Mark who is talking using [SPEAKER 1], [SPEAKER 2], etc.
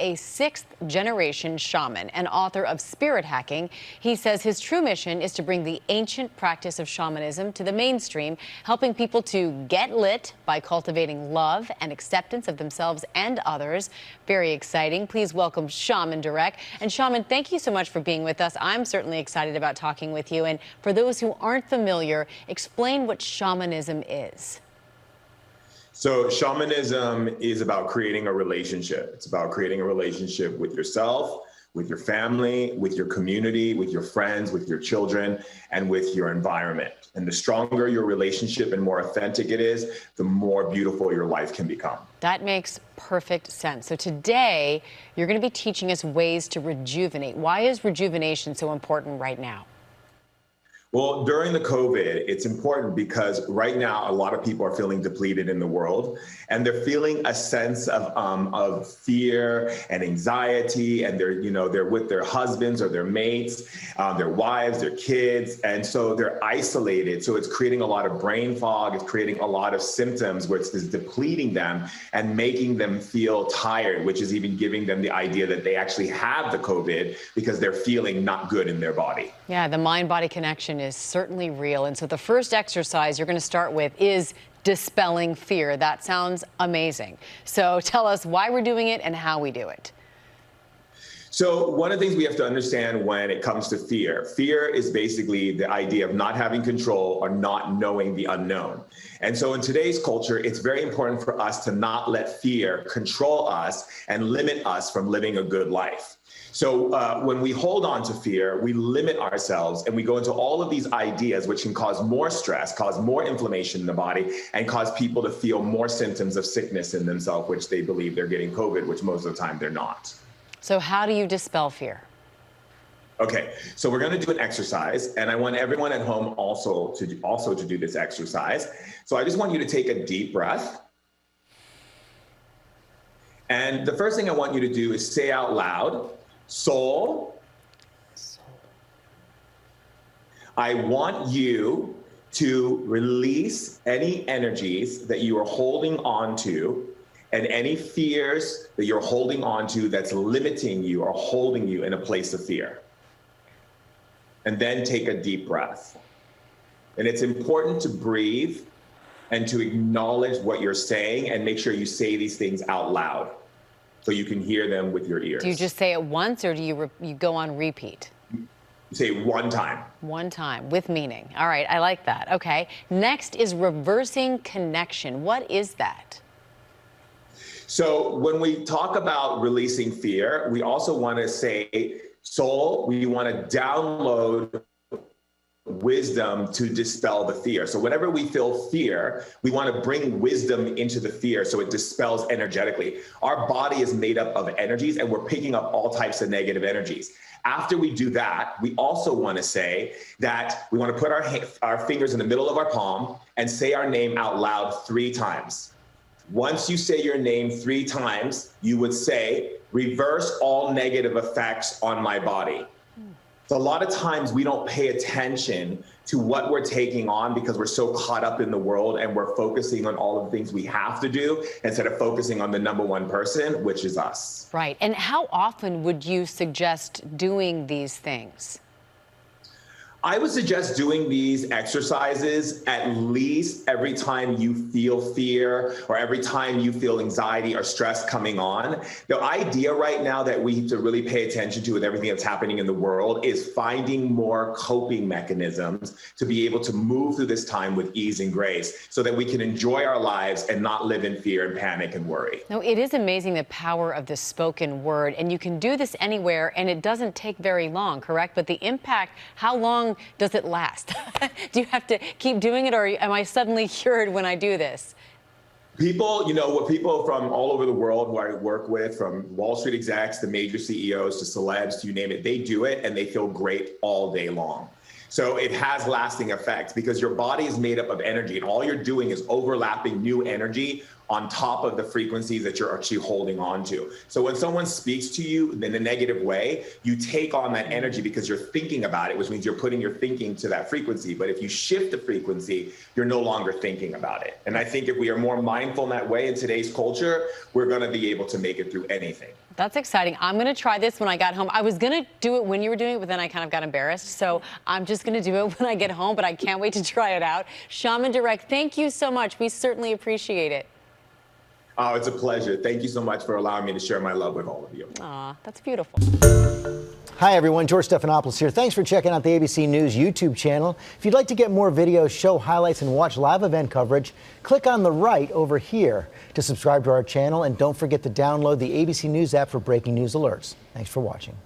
[SPEAKER 1] a sixth-generation shaman and author of Spirit Hacking. He says his true mission is to bring the ancient practice of shamanism to the mainstream, helping people to get lit by cultivating love and acceptance of themselves and others. Very exciting. Please welcome Shaman Durek. And Shaman, thank you so much for being with us. I'm certainly excited about talking with you. And for those who aren't familiar, explain what shamanism is.
[SPEAKER 2] So shamanism is about creating a relationship. It's about creating a relationship with yourself, with your family, with your community, with your friends, with your children, and with your environment. And the stronger your relationship and more authentic it is, the more beautiful your life can become.
[SPEAKER 1] That makes perfect sense. So today, you're going to be teaching us ways to rejuvenate. Why is rejuvenation so important right now?
[SPEAKER 2] Well, during the COVID, it's important because right now a lot of people are feeling depleted in the world, and they're feeling a sense of fear and anxiety, and they're with their husbands or their mates, their wives, their kids, and so they're isolated. So it's creating a lot of brain fog. It's creating a lot of symptoms where it's depleting them and making them feel tired, which is even giving them the idea that they actually have the COVID because they're feeling not good in their body.
[SPEAKER 1] Yeah, the mind-body connection is certainly real. And so the first exercise you're going to start with is dispelling fear. That sounds amazing. So tell us why we're doing it and how we do it.
[SPEAKER 2] So one of the things we have to understand when it comes to fear is basically the idea of not having control or not knowing the unknown. And so in today's culture, it's very important for us to not let fear control us and limit us from living a good life. So when we hold on to fear, we limit ourselves and we go into all of these ideas, which can cause more stress, cause more inflammation in the body, and cause people to feel more symptoms of sickness in themselves, which they believe they're getting COVID, which most of the time they're not.
[SPEAKER 1] So how do you dispel fear?
[SPEAKER 2] Okay, so we're going to do an exercise, and I want everyone at home also to do this exercise. So I just want you to take a deep breath. And the first thing I want you to do is say out loud, soul, I want you to release any energies that you are holding on to and any fears that you're holding on to that's limiting you or holding you in a place of fear. And then take a deep breath. And it's important to breathe and to acknowledge what you're saying and make sure you say these things out loud so you can hear them with your ears.
[SPEAKER 1] Do you just say it once, or do you go on repeat?
[SPEAKER 2] You say it one time.
[SPEAKER 1] One time, with meaning. All right, I like that. Okay. Next is reversing connection. What is that?
[SPEAKER 2] So when we talk about releasing fear, we also want to say, soul, we want to download wisdom to dispel the fear. So whenever we feel fear, we want to bring wisdom into the fear so it dispels energetically. Our body is made up of energies, and we're picking up all types of negative energies. After we do that, we also want to say that we want to put our fingers in the middle of our palm and say our name out loud 3 times. Once you say your name 3 times, you would say, reverse all negative effects on my body. So a lot of times we don't pay attention to what we're taking on because we're so caught up in the world and we're focusing on all of the things we have to do instead of focusing on the number one person, which is us.
[SPEAKER 1] Right. And how often would you suggest doing these things?
[SPEAKER 2] I would suggest doing these exercises at least every time you feel fear or every time you feel anxiety or stress coming on. The idea right now that we need to really pay attention to with everything that's happening in the world is finding more coping mechanisms to be able to move through this time with ease and grace so that we can enjoy our lives and not live in fear and panic and worry.
[SPEAKER 1] No, it is amazing the power of the spoken word, and you can do this anywhere, and it doesn't take very long, correct? But the impact, how long does it last? Do you have to keep doing it, or am I suddenly cured when I do this?
[SPEAKER 2] People, people from all over the world who I work with, from Wall Street execs to major CEOs to celebs, to you name it, they do it and they feel great all day long. So it has lasting effects because your body is made up of energy, and all you're doing is overlapping new energy on top of the frequencies that you're actually holding on to. So when someone speaks to you in a negative way, you take on that energy because you're thinking about it, which means you're putting your thinking to that frequency. But if you shift the frequency, you're no longer thinking about it. And I think if we are more mindful in that way in today's culture, we're going to be able to make it through anything.
[SPEAKER 1] That's exciting. I'm going to try this when I got home. I was going to do it when you were doing it, but then I kind of got embarrassed. So I'm just going to do it when I get home, but I can't wait to try it out. Shaman Durek, thank you so much. We certainly appreciate it.
[SPEAKER 2] Oh, it's a pleasure. Thank you so much for allowing me to share my love with all of you.
[SPEAKER 1] Aw, that's beautiful.
[SPEAKER 3] Hi, everyone. George Stephanopoulos here. Thanks for checking out the ABC News YouTube channel. If you'd like to get more videos, show highlights, and watch live event coverage, click on the right over here to subscribe to our channel. And don't forget to download the ABC News app for breaking news alerts. Thanks for watching.